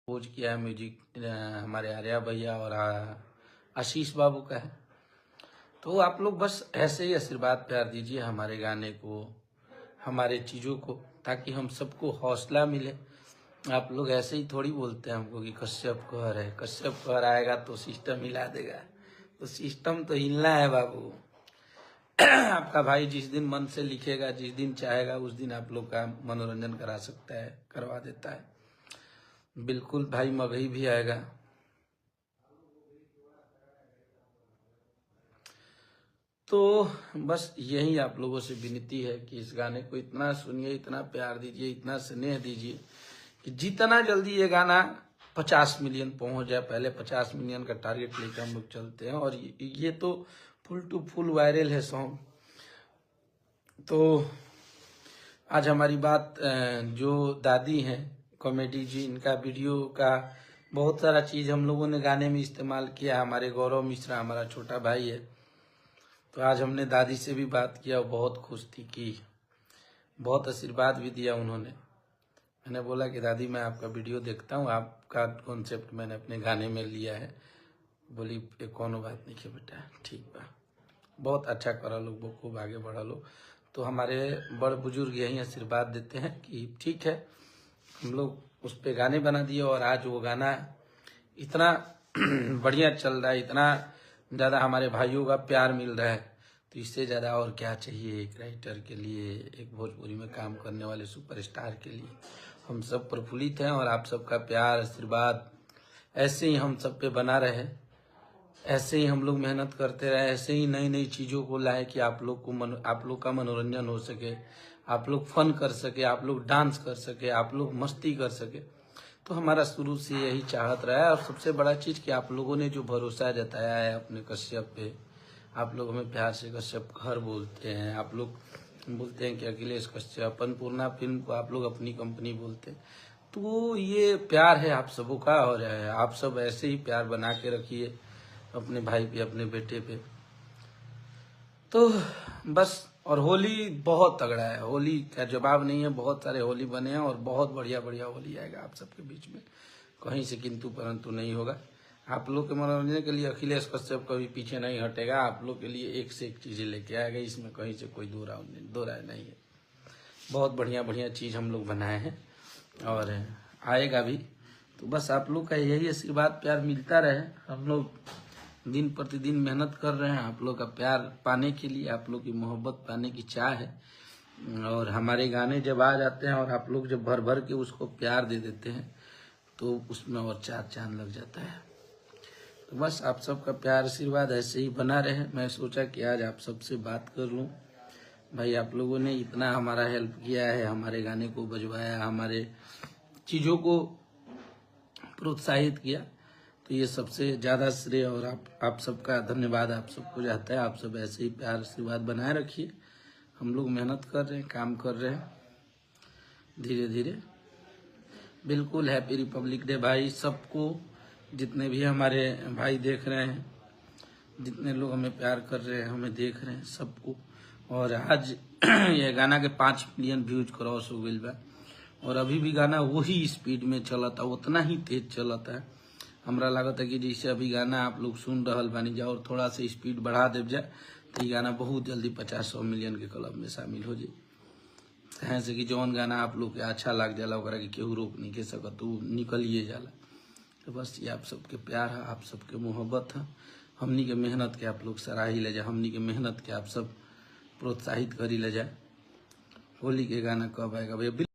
Pose किया है music हमारे आर्या भैया और आशीष बाबू का है। तो आप लोग बस ऐसे ही आशीर्वाद प्यार दीजिए हमारे गाने को, हमारे चीज़ों को, ताकि हम सबको हौसला मिले। आप लोग ऐसे ही थोड़ी बोलते हैं हमको कि कश्यप कहर है, कश्यप कहर आएगा तो सिस्टम हिला देगा। तो सिस्टम तो हिलना है बाबू। आपका भाई जिस दिन मन से लिखेगा, जिस दिन चाहेगा, उस दिन आप लोग का मनोरंजन करा सकता है, करवा देता है। बिल्कुल भाई मगही भी आएगा। तो बस यही आप लोगों से विनती है कि इस गाने को इतना सुनिए, इतना प्यार दीजिए, इतना स्नेह दीजिए कि जितना जल्दी ये गाना 50 मिलियन पहुंच जाए। पहले 50 मिलियन का टारगेट लेकर हम लोग चलते हैं और ये तो फुल टू फुल वायरल है सॉन्ग। तो आज हमारी बात जो दादी हैं कॉमेडी जी, इनका वीडियो का बहुत सारा चीज़ हम लोगों ने गाने में इस्तेमाल किया। हमारे गौरव मिश्रा हमारा छोटा भाई है, तो आज हमने दादी से भी बात किया, वो बहुत खुश थी कि बहुत आशीर्वाद भी दिया उन्होंने। मैंने बोला कि दादी मैं आपका वीडियो देखता हूँ, आपका कॉन्सेप्ट मैंने अपने गाने में लिया है। बोली कोनो बात नहीं है बेटा, ठीक बा, बहुत अच्छा करा लो, वो खूब आगे बढ़ा लो। तो हमारे बड़ बुजुर्ग यही आशीर्वाद देते हैं कि ठीक है, हम लोग उस पर गाने बना दिए और आज वो गाना इतना बढ़िया चल रहा है, इतना ज़्यादा हमारे भाइयों का प्यार मिल रहा है। तो इससे ज़्यादा और क्या चाहिए एक राइटर के लिए, एक भोजपुरी में काम करने वाले सुपरस्टार के लिए। हम सब प्रफुल्लित हैं और आप सबका प्यार आशीर्वाद ऐसे ही हम सब पे बना रहे, ऐसे ही हम लोग मेहनत करते रहे, ऐसे ही नई नई चीज़ों को लाए कि आप लोग का मनोरंजन हो सके, आप लोग फन कर सके, आप लोग डांस कर सके, आप लोग मस्ती कर सके। तो हमारा शुरू से यही चाहत रहा है। और सबसे बड़ा चीज़ कि आप लोगों ने जो भरोसा जताया है अपने कश्यप पे, आप लोग हमें प्यार से कश्यप कहर बोलते हैं, आप लोग बोलते हैं कि अखिलेश कश्यप, अन्नपूर्णा फिल्म को आप लोग अपनी कंपनी बोलते हैं। तो ये प्यार है आप सबों का और आप सब ऐसे ही प्यार बना के रखिए अपने भाई पे, अपने बेटे पे। तो बस, और होली बहुत तगड़ा है, होली का जवाब नहीं है। बहुत सारे होली बने हैं और बहुत बढ़िया बढ़िया होली आएगा आप सबके बीच में, कहीं से किंतु परंतु नहीं होगा। आप लोग के मनोरंजन के लिए अखिलेश कश्यप कभी पीछे नहीं हटेगा, आप लोग के लिए एक से एक चीज़ें लेके आएगा, इसमें कहीं से कोई दो राय नहीं है। बहुत बढ़िया बढ़िया चीज़ हम लोग बनाए हैं और आएगा भी। तो बस आप लोग का यही आशीर्वाद प्यार मिलता रहे। हम लोग दिन प्रतिदिन मेहनत कर रहे हैं आप लोग का प्यार पाने के लिए, आप लोग की मोहब्बत पाने की चाह है। और हमारे गाने जब आ जाते हैं और आप लोग जब भर भर के उसको प्यार दे देते हैं तो उसमें और चार चांद लग जाता है। तो बस आप सबका प्यार आशीर्वाद ऐसे ही बना रहे। मैं सोचा कि आज आप सबसे बात कर लूं। भाई आप लोगों ने इतना हमारा हेल्प किया है, हमारे गाने को बजवाया, हमारे चीज़ों को प्रोत्साहित किया, तो ये सबसे ज़्यादा श्रेय और आप सबका धन्यवाद आप सबको जाता है। आप सब ऐसे ही प्यार आशीर्वाद बनाए रखिए। हम लोग मेहनत कर रहे हैं, काम कर रहे हैं धीरे धीरे। बिल्कुल हैप्पी रिपब्लिक डे भाई सबको, जितने भी हमारे भाई देख रहे हैं, जितने लोग हमें प्यार कर रहे हैं, हमें देख रहे हैं, सबको। और आज ये गाना के 5 मिलियन व्यूज क्रॉस हो गई बा और अभी भी गाना वही स्पीड में चलता, उतना ही तेज चलता है। हमरा लागत है कि जैसे अभी गाना आप लोग सुन रहल बानी जा और थोड़ा सा स्पीड बढ़ा देव जाए तो ये गाना बहुत जल्दी 50-100 मिलियन के क्लब में शामिल हो जाए। कहें से कि जौन गाना आप लोग के अच्छा लग जाला ओकरा के केहू रोक नहीं के सकत, तो निकलिए जाला। तो बस ये आप सबके प्यार है, आप सबके मोहब्बत है, हमनी के मेहनत के आप लोग सराही ले जाए, हमनी के मेहनत के आप सब प्रोत्साहित करी ले जाए। होली के गाना कब आएगा भैया?